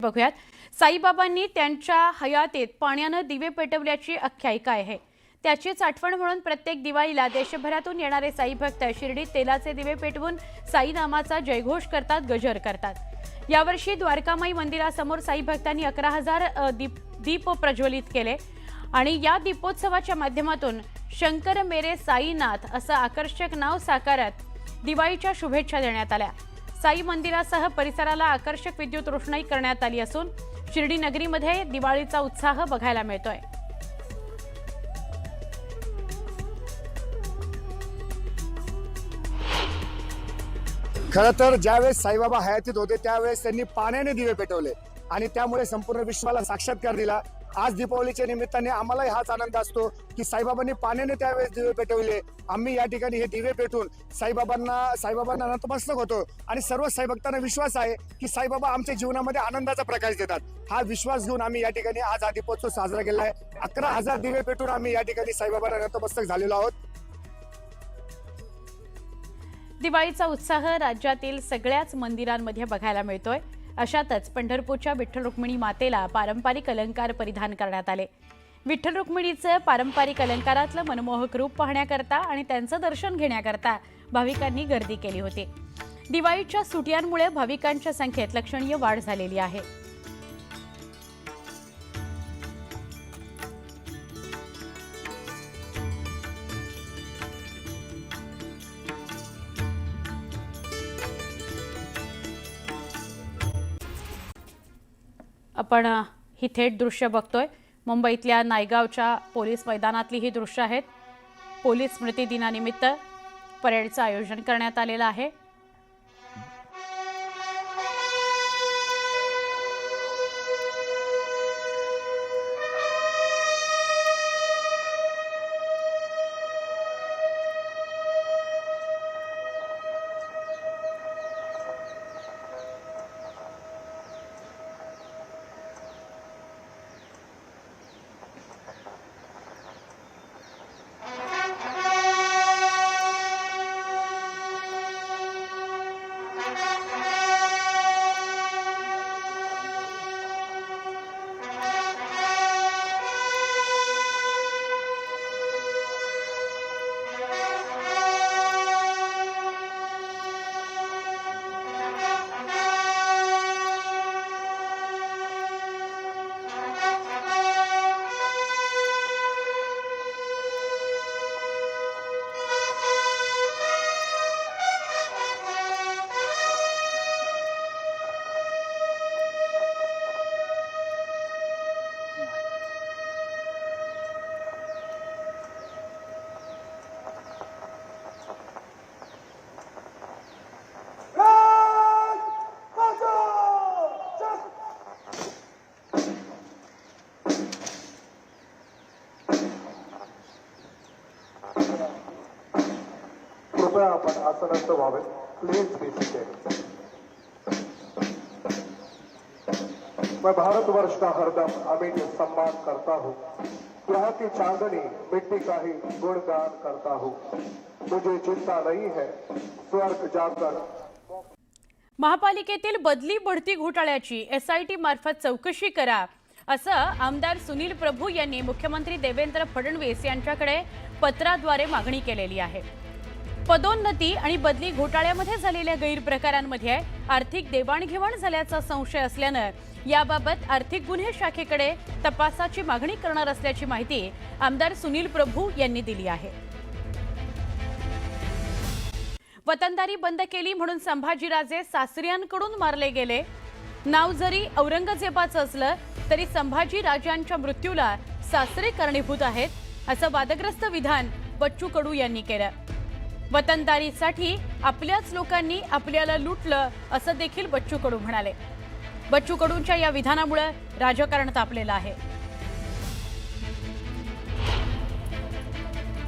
बघूयात साईबाबांनी त्यांच्या हयातीत पाण्याने दिवे पेटवल्याची आख्यायिका आहे। त्याचीच आठवण म्हणून प्रत्येक दिवाळीला देशभरातून येणारे साई भक्त शिर्डीत तेलाचे दिवे पेटवून साई नामाचा जयघोष करतात, गजर करतात। यावर्षी द्वारकामाई मंदिरासमोर साई भक्तांनी 11,000 दीप प्रज्वलित केले आणि या दीपोत्सवाच्या माध्यमातून शंकर मेरे साईनाथ असं आकर्षक नाव साकारत दिवाळीच्या शुभेच्छा देण्यात आल्या। साई मंदिरासह परिसराला आकर्षक विद्युत रोषणाई करण्यात आली असून शिर्डी नगरीमध्ये दिवाळीचा उत्साह बघायला मिळतोय। खरं तर ज्यावेळेस साईबाबा हयातीत होते त्यावेळेस त्यांनी पाण्याने दिवे पेटवले आणि त्यामुळे संपूर्ण विश्वाला साक्षात्कार दिला। आज दीपावलीच्या निमित्ताने आम्हालाही हाच आनंद असतो की साईबाबांनी पाण्याने त्यावेळेस दिवे पेटवले। आम्ही या ठिकाणी हे दिवे पेटून साईबाबांना नतमस्तक होतो आणि सर्व साईभक्तांना विश्वास आहे की साईबाबा आमच्या जीवनामध्ये आनंदाचा प्रकाश देतात। हा विश्वास घेऊन आम्ही या ठिकाणी आज हा दीपोत्सव साजरा केला आहे। 11,000 दिवे पेटून आम्ही या ठिकाणी साईबाबांना नतमस्तक झालेलो आहोत। दिवाळीचा उत्साह राज्यातील सगळ्याच मंदिरांमध्ये बघायला मिळतोय। अशातच पंढरपूरच्या विठ्ठल रुक्मिणी मातेला पारंपरिक अलंकार परिधान करण्यात आले। विठ्ठल रुक्मिणीचे पारंपरिक अलंकारातलं मनमोहक रूप पाहण्याकरता आणि त्यांचं दर्शन घेण्याकरता भाविकांनी गर्दी केली होती। दिवाळीच्या सुट्यांमुळे भाविकांच्या संख्येत लक्षणीय वाढ झालेली आहे। आपण ही थेट दृश्य बघतोय। मुंबईतल्या नायगावच्या पोलीस मैदानातली ही दृश्य आहेत। पोलीस स्मृती दिनानिमित्त परेडचं आयोजन करण्यात आलेलं आहे। कृपया आपण आसनस्थ व्हावे। Please be seated. मैं भारतवर्ष का हरदम अमिट सम्मान करता हूँ। यहाँ की चांदनी मिट्टी का ही गुणगान करता हूँ। मुझे चिंता नहीं है स्वर्ग जाकर। महापालिकेतील बदली बढती घोटाळ्याची SIT मार्फत चौकशी करा असं आमदार सुनील प्रभू यांनी मुख्यमंत्री देवेंद्र फडणवीस यांच्याकडे पत्राद्वारे मागणी केलेली आहे। पदोन्नती आणि बदली घोटाळ्यामध्ये झालेल्या गैरप्रकारांमध्ये आर्थिक देवाणघेवाण झाल्याचा संशय असल्याने याबाबत आर्थिक गुन्हे शाखेकडे तपासाची मागणी करणार असल्याची माहिती आमदार सुनील प्रभू यांनी दिली आहे। वतनदारी बंद केली म्हणून संभाजीराजे सासऱ्यांकडून मारले गेले। नाव जरी औरंगजेबाचं असलं तरी संभाजी राजांच्या मृत्यूला सासरे कारणीभूत आहेत असं वादग्रस्त विधान बच्चू कडू यांनी केलं। वतनदारीसाठी आपल्याच लोकांनी आपल्याला लुटलं असं देखील बच्चू कडू म्हणाले। बच्चू कडूंच्या या विधानामुळे राजकारण तापलेलं आहे।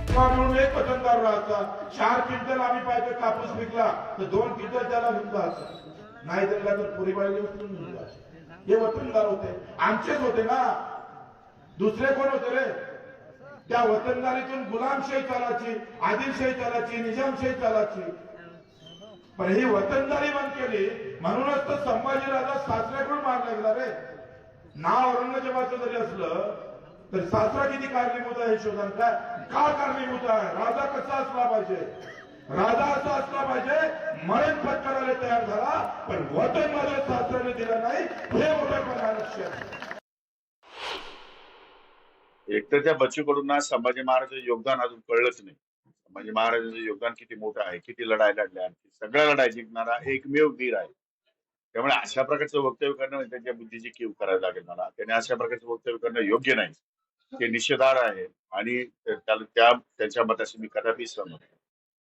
म्हणून एक वतनदार राहायचा। 4 क्विंटल आम्ही पाहिजे कापूस विकला तर 2 क्विंटल त्याला विकला नाही दिला तर पुरी बाळी उचलून घेऊन हे वतनदार होते, आमचेच होते ना, दुसरे कोण होते रे? त्या वतनदारीतून गुलामशाही चालायची, आदिलशाही चालायची, निजामशाही चालायची। पण ही वतनदारी बंद केली म्हणूनच तर संभाजी राजा सासऱ्याकडून मारला गेला रे. नाव औरंगजेबाचं जरी असलं तर सासरा किती कारणीभूत आहे हे शोधन काय का कारणीभूत आहे. राजा कसा असला पाहिजे, राजा असा असला पाहिजे मरण पत्करायला तयार झाला, पण वतन माझ्या सासऱ्याने दिलं नाही हे मोठं लक्ष आहे. एक तर त्या बच्चूकडून संभाजी महाराजांचं योगदान अजून कळलंच नाही. संभाजी महाराजांचं योगदान किती मोठं आहे, किती लढाई लढल्या, सगळ्या लढाई जिंकणारा एकमेव वीर आहे. त्यामुळे अशा प्रकारचं वक्तव्य करणं म्हणजे त्यांच्या बुद्धीची कीव करायला लागेल मला. त्याने अशा प्रकारचं वक्तव्य करणं योग्य नाही, ते निषेधार्ह आहे आणि त्याला त्यांच्या मताशी मी कदापि सहमत नाही.